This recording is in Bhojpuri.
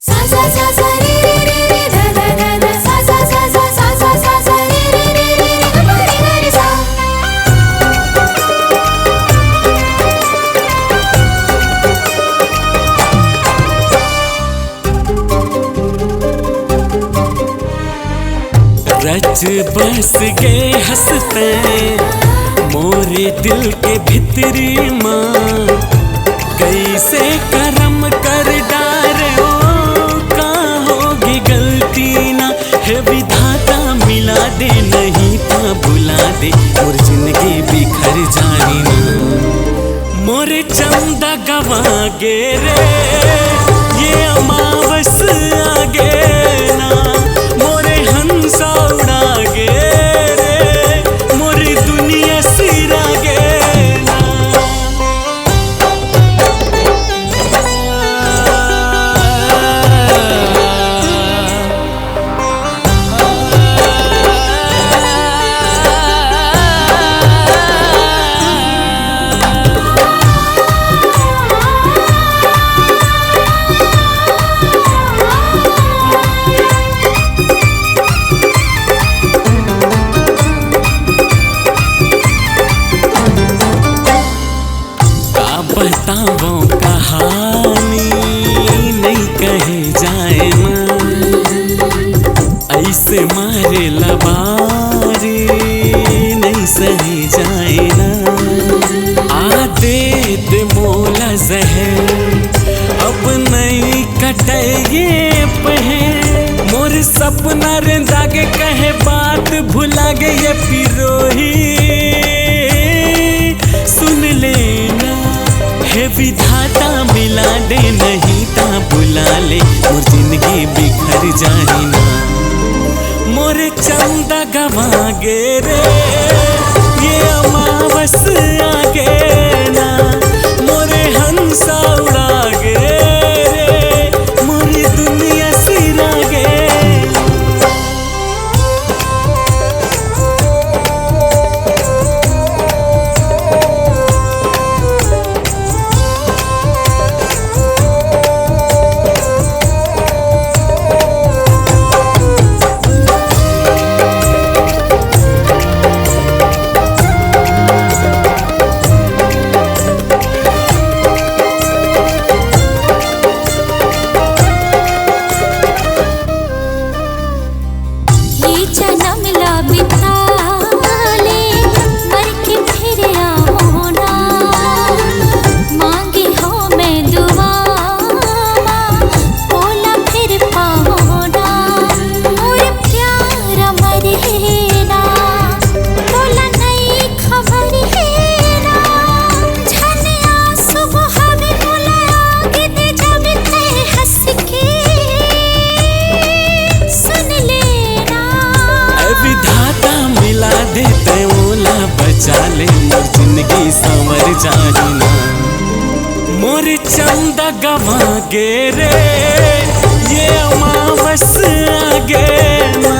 रच बस गए हंसते मोरे दिल के भितरी माँ, कैसे करम कर डारे हो का होगी गलती ना है विधाता, मिला दे नहीं तो भुला दे और जिंदगी बिखर जानी ना। मोरे चंदा गवा गे रे ये अमावस आगे ना, मोरे हंसा उड़ा गे रे मोरी दुनिया सिरा गे ना। बताओ कहानी नहीं कहे जाए ना, ऐसे मारे लबारी नहीं सही जाए ना। आदे दे मोला जहर अब नहीं कटे ये पहर, मोर सपना रे जागे कहे बात भुला गे ये पिरोही। सुन लेना है विधाता मिला दे नहीं ता बुला ले और जिंदगी बिखर जाही ना। मोरे चंदा गवा गे रे ये अमावस आगे ना, मोरे हंसा उड़ा गे रे मोरी दुनिया सिरा गे। देते ओला बचा ले मोर जिंदगी संवर जाही ना। मोर चंदा गवा गे रे ये अमावस आगे ना।